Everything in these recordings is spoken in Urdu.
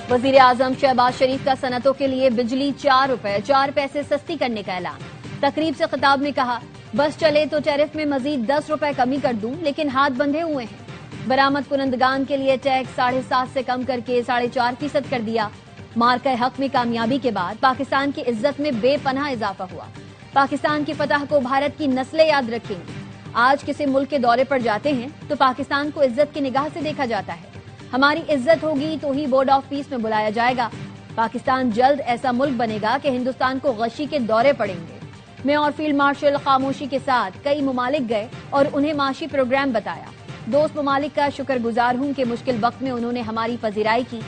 وزیر اعظم شہباز شریف کا صنعتوں کے لیے بجلی 4 روپے 4 پیسے سستی کرنے کا اعلان۔ تقریب سے خطاب میں کہا، بس چلے تو ٹیرف میں مزید 10 روپے کمی کر دوں، لیکن ہاتھ بندھے ہوئے ہیں۔ برآمد کنندگان کے لیے ٹیکس 7.5% سے کم کر کے 4.5% کر دیا۔ مارکہ حق میں کامیابی کے بعد پاکستان کی عزت میں بے پناہ اضافہ ہوا۔ پاکستان کی فتح کو بھارت کی نسلیں یاد رکھیں گی۔ آج کسی ملک کے دورے پر جاتے ہیں تو پاکستان کو عزت کی نگاہ سے دیکھا جاتا ہے۔ ہماری عزت ہوگی تو ہی بورڈ آف پیس میں بلایا جائے گا۔ پاکستان جلد ایسا ملک بنے گا کہ ہندوستان کو غشی کے دورے پڑیں گے۔ میں اور فیلڈ مارشل خاموشی کے ساتھ کئی ممالک گئے اور انہیں معاشی پروگرام بتایا۔ دوست ممالک کا شکر گزار ہوں کہ مشکل وقت میں انہوں نے ہماری پذیرائی کی۔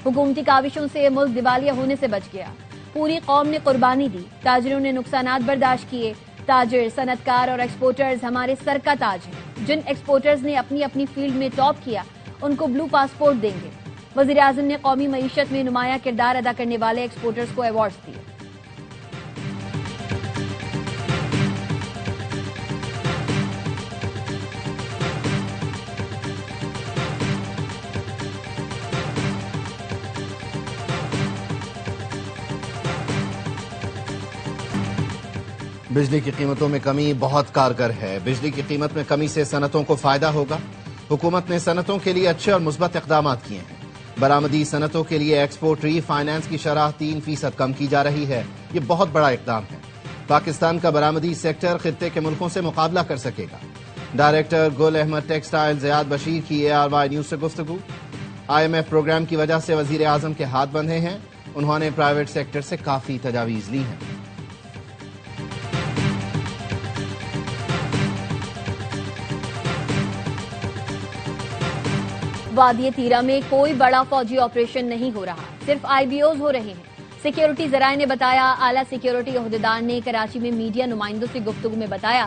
حکومتی کاوشوں سے ملک دیوالیہ ہونے سے بچ گیا۔ پوری قوم نے قربانی دی، تاجروں نے نقصانات برداشت کیے۔ تاجر، صنعتکار اور ایکسپورٹرز ہمارے سر کا تاج ہیں۔ جن ایکسپورٹرز نے اپنی اپنی فیلڈ میں ٹاپ کیا، ان کو بلو پاسپورٹ دیں گے۔ وزیر اعظم نے قومی معیشت میں نمایاں کردار ادا کرنے والے ایکسپورٹرز کو ایوارڈز دیے۔ بجلی کی قیمتوں میں کمی بہت کارگر ہے۔ بجلی کی قیمت میں کمی سے صنعتوں کو فائدہ ہوگا۔ حکومت نے صنعتوں کے لیے اچھے اور مثبت اقدامات کیے ہیں۔ برآمدی صنعتوں کے لیے ایکسپورٹ ری فائنانس کی شرح 3% کم کی جا رہی ہے۔ یہ بہت بڑا اقدام ہے۔ پاکستان کا برآمدی سیکٹر خطے کے ملکوں سے مقابلہ کر سکے گا۔ ڈائریکٹر گل احمد ٹیکسٹائل زیاد بشیر کی ARY نیوز سے گفتگو۔ IMF پروگرام کی وجہ سے وزیر اعظم کے ہاتھ بندھے ہیں۔ انہوں نے پرائیویٹ سیکٹر سے کافی تجاویز لی ہیں۔ وادی تیرہ میں کوئی بڑا فوجی آپریشن نہیں ہو رہا، صرف IBOs ہو رہے ہیں۔ سیکیورٹی ذرائع نے بتایا۔ اعلیٰ سیکیورٹی عہدیدار نے کراچی میں میڈیا نمائندوں سے گفتگو میں بتایا،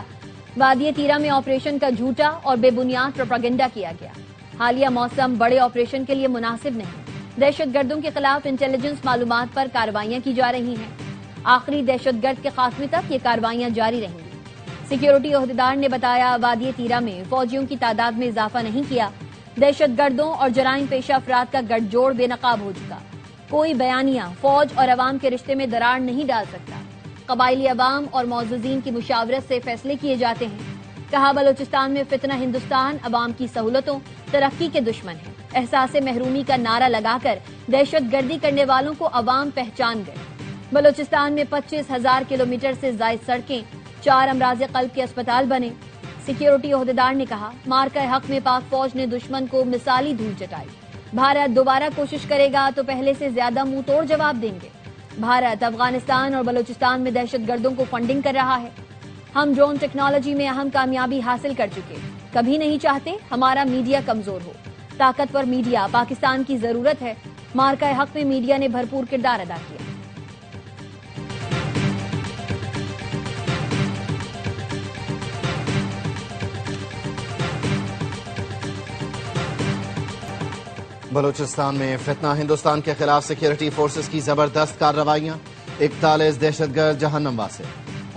وادی تیرہ میں آپریشن کا جھوٹا اور بے بنیاد پروپیگنڈا کیا گیا۔ حالیہ موسم بڑے آپریشن کے لیے مناسب نہیں۔ دہشت گردوں کے خلاف انٹیلیجنس معلومات پر کارروائیاں کی جا رہی ہیں۔ آخری دہشت گرد کے خاتمے تک یہ کارروائیاں جاری رہیں گی۔ سیکیورٹی عہدیدار نے بتایا، وادی تیرہ میں فوجیوں کی تعداد میں اضافہ نہیں کیا۔ دہشت گردوں اور جرائم پیشہ افراد کا گٹھ جوڑ بے نقاب ہو چکا۔ کوئی بیانیہ فوج اور عوام کے رشتے میں دراڑ نہیں ڈال سکتا۔ قبائلی عوام اور معززین کی مشاورت سے فیصلے کیے جاتے ہیں۔ کہا، بلوچستان میں فتنہ ہندوستان عوام کی سہولتوں، ترقی کے دشمن ہے۔ احساس محرومی کا نعرہ لگا کر دہشت گردی کرنے والوں کو عوام پہچان گئے۔ بلوچستان میں 25,000 کلومیٹر سے زائد سڑکیں، 4 امراض قلب کے اسپتال بنے۔ سیکیورٹی عہدیدار نے کہا، مارکہ حق میں پاک فوج نے دشمن کو مثالی دھول چٹائی۔ بھارت دوبارہ کوشش کرے گا تو پہلے سے زیادہ منہ توڑ جواب دیں گے۔ بھارت افغانستان اور بلوچستان میں دہشت گردوں کو فنڈنگ کر رہا ہے۔ ہم ڈرون ٹیکنالوجی میں اہم کامیابی حاصل کر چکے، کبھی نہیں چاہتے ہمارا میڈیا کمزور ہو۔ طاقتور میڈیا پاکستان کی ضرورت ہے۔ مارکہ حق میں میڈیا نے بھرپور کردار ادا کیا۔ بلوچستان میں فتنہ ہندوستان کے خلاف سیکیورٹی فورسز کی زبردست کارروائیاں، 41 دہشت گرد جہنم واسے۔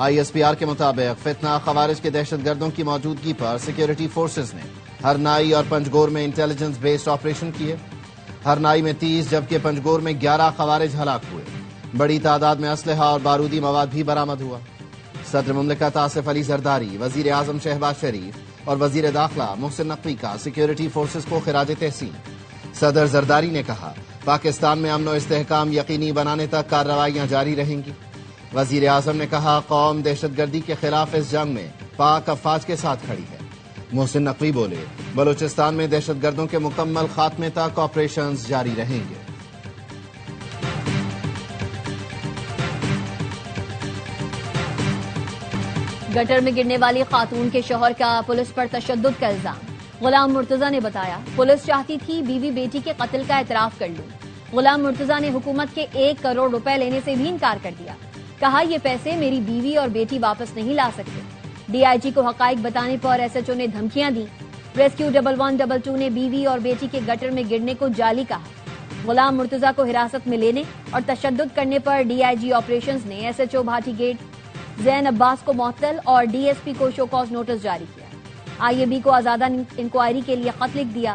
ISPR کے مطابق فتنہ خوارج کے دہشت گردوں کی موجودگی پر سیکیورٹی فورسز نے ہرنائی اور پنجگور میں انٹیلیجنس بیسڈ آپریشن کیے۔ ہرنائی میں 30 جبکہ پنجگور میں 11 خوارج ہلاک ہوئے۔ بڑی تعداد میں اسلحہ اور بارودی مواد بھی برآمد ہوا۔ صدر مملکت آصف علی زرداری، وزیر اعظم شہباز شریف اور وزیر داخلہ محسن نقوی کا سیکیورٹی فورسز کو خراج تحسین۔ صدر زرداری نے کہا، پاکستان میں امن و استحکام یقینی بنانے تک کارروائیاں جاری رہیں گی۔ وزیر اعظم نے کہا، قوم دہشت گردی کے خلاف اس جنگ میں پاک افواج کے ساتھ کھڑی ہے۔ محسن نقوی بولے، بلوچستان میں دہشت گردوں کے مکمل خاتمے تک آپریشنز جاری رہیں گے۔ گٹر میں گرنے والی خاتون کے شوہر کا پولیس پر تشدد کا الزام۔ غلام مرتضیٰ نے بتایا، پولیس چاہتی تھی بیوی بیٹی کے قتل کا اعتراف کر لوں۔ غلام مرتضیٰ نے حکومت کے 1 کروڑ روپے لینے سے بھی انکار کر دیا۔ کہا، یہ پیسے میری بیوی اور بیٹی واپس نہیں لا سکتے۔ DIG کو حقائق بتانے پر SHO نے دھمکیاں دی۔ ریسکیو 1122 نے بیوی اور بیٹی کے گٹر میں گرنے کو جعلی کہا۔ غلام مرتضیٰ کو حراست میں لینے اور تشدد کرنے پر DIG آپریشنز نے SHO بھاٹی گیٹ زین عباس کو معطل اور DSP کو شو کاز نوٹس جاری کیا۔ IAB کو آزادہ انکوائری کے لیے خط لکھ دیا۔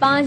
5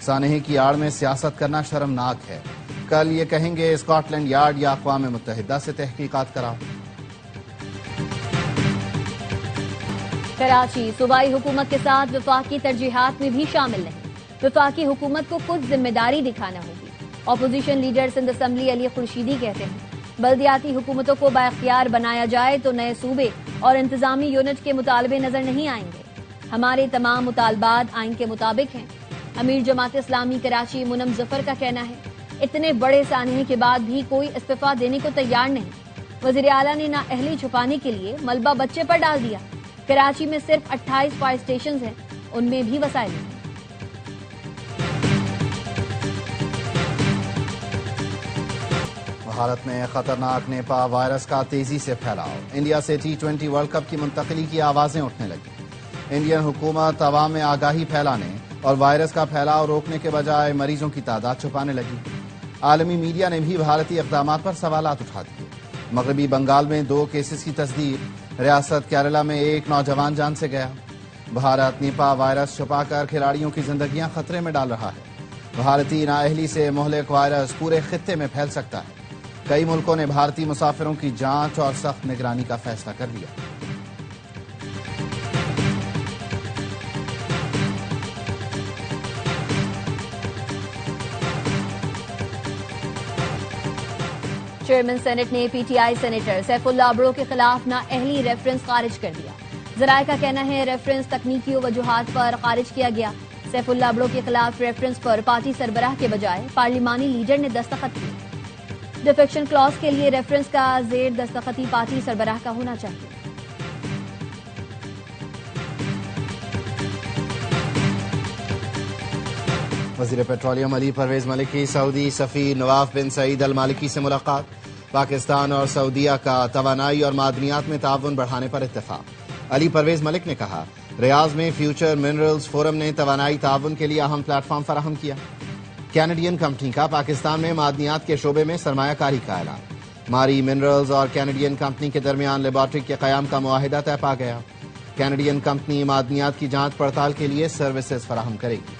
سانحے کی آڑ میں سیاست کرنا شرمناک ہے۔ کل یہ کہیں گے اسکاٹ لینڈ یارڈ یا اقوام متحدہ سے تحقیقات کراؤ۔ کراچی صوبائی حکومت کے ساتھ وفاقی ترجیحات میں بھی شامل نہیں۔ وفاقی حکومت کو خود ذمہ داری دکھانا ہوگی۔ اپوزیشن لیڈر سندھ اسمبلی علی خورشیدی کہتے ہیں بلدیاتی حکومتوں کو بااختیار بنایا جائے تو نئے صوبے اور انتظامی یونٹ کے مطالبے نظر نہیں آئیں گے۔ ہمارے تمام مطالبات آئین کے مطابق ہیں۔ امیر جماعت اسلامی کراچی منم ظفر کا کہنا ہے اتنے بڑے سانحے کے بعد بھی کوئی استعفیٰ دینے کو تیار نہیں۔ وزیر اعلیٰ نے نااہلی چھپانے کے لیے ملبہ بچے پر ڈال دیا۔ کراچی میں صرف 28 فائر اسٹیشنز ہیں، ان میں بھی وسائل ہیں۔ بھارت میں خطرناک نیپا وائرس کا تیزی سے پھیلاؤ۔ انڈیا سے T20 ورلڈ کپ کی منتقلی کی آوازیں اٹھنے لگی۔ انڈین حکومت عوام میں آگاہی پھیلانے اور وائرس کا پھیلاؤ روکنے کے بجائے مریضوں کی تعداد چھپانے لگی۔ عالمی میڈیا نے بھی بھارتی اقدامات پر سوالات اٹھا دیے۔ مغربی بنگال میں 2 کیسز کی تصدیق۔ ریاست کیرلا میں 1 نوجوان جان سے گیا۔ بھارت نیپا وائرس چھپا کر کھلاڑیوں کی زندگیاں خطرے میں ڈال رہا ہے۔ بھارتی نااہلی سے مہلک وائرس پورے خطے میں پھیل سکتا ہے۔ کئی ملکوں نے بھارتی مسافروں کی جانچ اور سخت نگرانی کا فیصلہ کر لیا۔ چیئرمین سینٹ نے P T I senator Saifullah Abro کے خلاف نااہلی ریفرنس خارج کر دیا۔ ذرائع کا کہنا ہے ریفرنس تکنیکی وجوہات پر خارج کیا گیا۔ سیف اللہ ابرو کے خلاف ریفرنس پر پارٹی سربراہ کے بجائے پارلیمانی لیڈر نے دستخط کیے۔ ڈیفیکشن کلاز کے لیے ریفرنس کا زیر دستخطی پارٹی سربراہ کا ہونا چاہیے۔ وزیر پیٹرولیم علی پرویز ملک کی سعودی سفیر نواف بن سعید المالکی سے ملاقات۔ پاکستان اور سعودیہ کا توانائی اور معدنیات میں تعاون بڑھانے پر اتفاق۔ علی پرویز ملک نے کہا ریاض میں فیوچر منرلز فورم نے توانائی تعاون کے لیے اہم پلیٹ فارم فراہم کیا۔ کینیڈین کمپنی کا پاکستان میں معدنیات کے شعبے میں سرمایہ کاری کا اعلان۔ ماری منرلز اور کینیڈین کمپنی کے درمیان لیبارٹری کے قیام کا معاہدہ طے پا گیا۔ کینیڈین کمپنی معدنیات کی جانچ پڑتال کے لیے سروسز فراہم کرے گی۔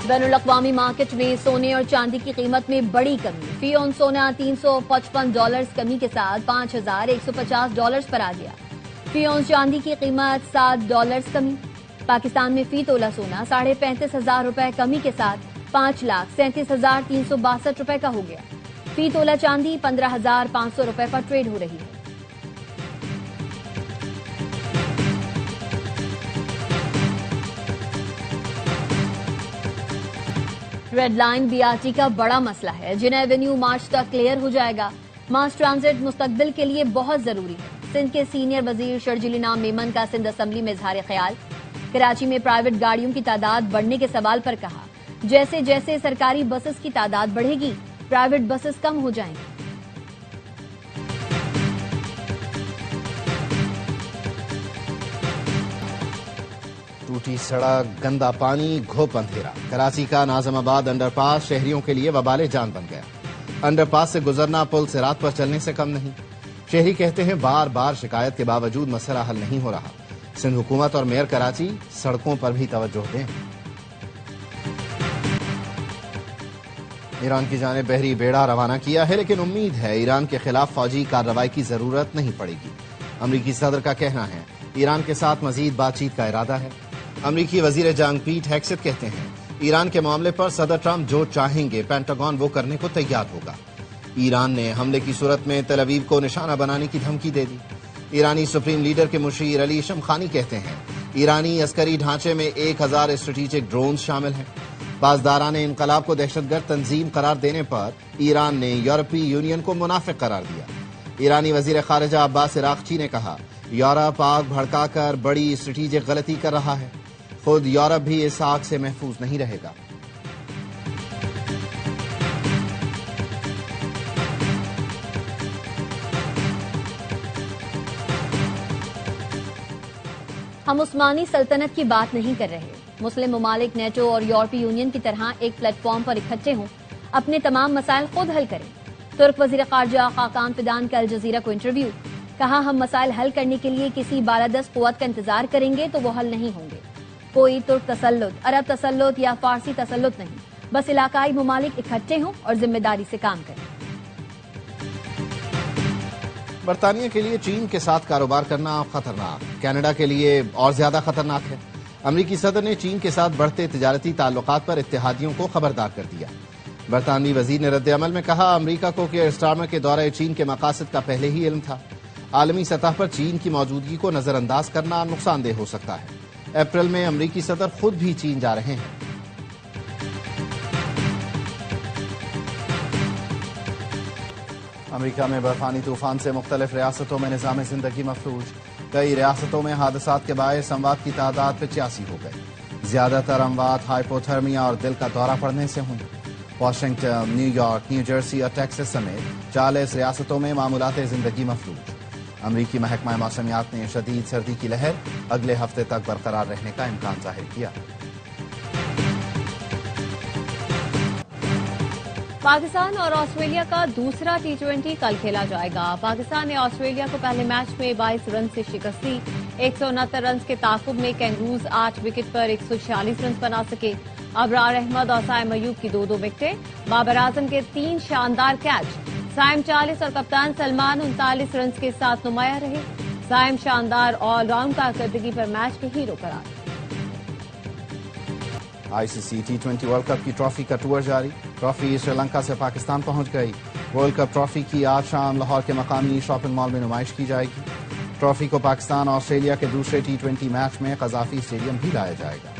بین الاقوامی مارکیٹ میں سونے اور چاندی کی قیمت میں بڑی کمی۔ فی اون سونا $355 کمی کے ساتھ $5,150 پر آ گیا۔ فی اون چاندی کی قیمت $7 کمی۔ پاکستان میں فی تولہ سونا 35,500 روپے کمی کے ساتھ $5,37,362 روپے کا ہو گیا۔ فی تولہ چاندی 15,500 روپے پر ٹریڈ ہو رہی ہے۔ ریڈ لائن BRT کا بڑا مسئلہ ہے۔ جناح ایونیو مارچ تک کلیئر ہو جائے گا۔ ماس ٹرانزٹ مستقبل کے لیے بہت ضروری ہے۔ سندھ کے سینئر وزیر شرجیل انعام میمن کا سندھ اسمبلی میں اظہار خیال۔ کراچی میں پرائیویٹ گاڑیوں کی تعداد بڑھنے کے سوال پر کہا جیسے جیسے سرکاری بسز کی تعداد بڑھے گی پرائیویٹ بسز کم ہو جائیں گی۔ ٹوٹی سڑک، گندا پانی، گھوپ اندھیرا۔ کراچی کا ناظم آباد انڈر پاس شہریوں کے لیے وبال جان بن گیا۔ انڈر پاس سے گزرنا پل صراط پر چلنے سے کم نہیں۔ شہری کہتے ہیں بار بار شکایت کے باوجود مسئلہ حل نہیں ہو رہا۔ سندھ حکومت اور میئر کراچی سڑکوں پر بھی توجہ دیں۔ ایران کی جانب بحری بیڑا روانہ کیا ہے لیکن امید ہے ایران کے خلاف فوجی کارروائی کی ضرورت نہیں پڑے گی۔ امریکی صدر کا کہنا ہے ایران کے ساتھ مزید بات چیت کا ارادہ ہے۔ امریکی وزیر جنگ پیٹ ہیگسیت کہتے ہیں ایران کے معاملے پر صدر ٹرمپ جو چاہیں گے پینٹاگون وہ کرنے کو تیار ہوگا۔ ایران نے حملے کی صورت میں تل ابیب کو نشانہ بنانے کی دھمکی دے دی۔ ایرانی سپریم لیڈر کے مشیر علی شمخانی کہتے ہیں ایرانی عسکری ڈھانچے میں 1000 اسٹریٹجک ڈرونز شامل ہیں۔ پاسداران انقلاب کو دہشت گرد تنظیم قرار دینے پر ایران نے یورپی یونین کو منافق قرار دیا۔ ایرانی وزیر خارجہ عباس عراقچی نے کہا یورپ آگ بھڑکا کر بڑی اسٹریٹجک غلطی کر رہا ہے، خود یورپ بھی اس آگ سے محفوظ نہیں رہے گا۔ ہم عثمانی سلطنت کی بات نہیں کر رہے۔ مسلم ممالک نیٹو اور یورپی یونین کی طرح ایک پلیٹ فارم پر اکٹھے ہوں، اپنے تمام مسائل خود حل کریں۔ ترک وزیر خارجہ خاقان فیدان کا الجزیرہ کو انٹرویو۔ کہا ہم مسائل حل کرنے کے لیے کسی بالادست قوت کا انتظار کریں گے تو وہ حل نہیں ہوں گے. کوئی ترک تسلط، عرب تسلط یا فارسی تسلط نہیں، بس علاقائی ممالک اکٹھے ہوں اور ذمہ داری سے کام کریں. برطانیہ کے لیے چین کے ساتھ کاروبار کرنا خطرناک، کینیڈا کے لیے اور زیادہ خطرناک ہے. امریکی صدر نے چین کے ساتھ بڑھتے تجارتی تعلقات پر اتحادیوں کو خبردار کر دیا. برطانوی وزیر نے رد عمل میں کہا امریکہ کو کیئر سٹارمر کے دورہ چین کے مقاصد کا پہلے ہی علم تھا. عالمی سطح پر چین کی موجودگی کو نظر انداز کرنا نقصان دہ ہو سکتا ہے. اپریل میں امریکی صدر خود بھی چین جا رہے ہیں. امریکہ میں برفانی طوفان سے مختلف ریاستوں میں نظام زندگی مفلوج. کئی ریاستوں میں حادثات کے باعث اموات کی تعداد 85 ہو گئی. زیادہ تر اموات ہائپوتھرمیا اور دل کا دورہ پڑنے سے ہوئی. Washington, new York, new Jersey اور ٹیکساس سمیت 40 ریاستوں میں معمولات زندگی مفلوج. امریکی محکمہ موسمیات نے شدید سردی کی لہر اگلے ہفتے تک برقرار رہنے کا امکان ظاہر کیا. پاکستان اور آسٹریلیا کا دوسرا T20 کل کھیلا جائے گا. پاکستان نے آسٹریلیا کو پہلے میچ میں 22 رن سے شکست دی. 169 رنز کے تعاقب میں کینگروز 8 وکٹ پر 146 رنز بنا سکے. ابرار احمد اور سائم ایوب کی 2 وکٹیں، بابر اعظم کے 3 شاندار کیچ. سائم 40 اور کپتان سلمان 39 رنز کے ساتھ نمایاں رہے. سائم شاندار آل راؤنڈ کارکردگی پر میچ کے ہیرو قرار. ICC T20 ورلڈ کپ کی ٹرافی کا ٹور جاری. ٹرافی سری لنکا سے پاکستان پہنچ گئی. ورلڈ کپ ٹرافی کی آج شام لاہور کے مقامی شاپنگ مال میں نمائش کی جائے گی. ٹرافی کو پاکستان اور آسٹریلیا کے دوسرے T20 میچ میں قذافی اسٹیڈیم بھی لایا جائے گا.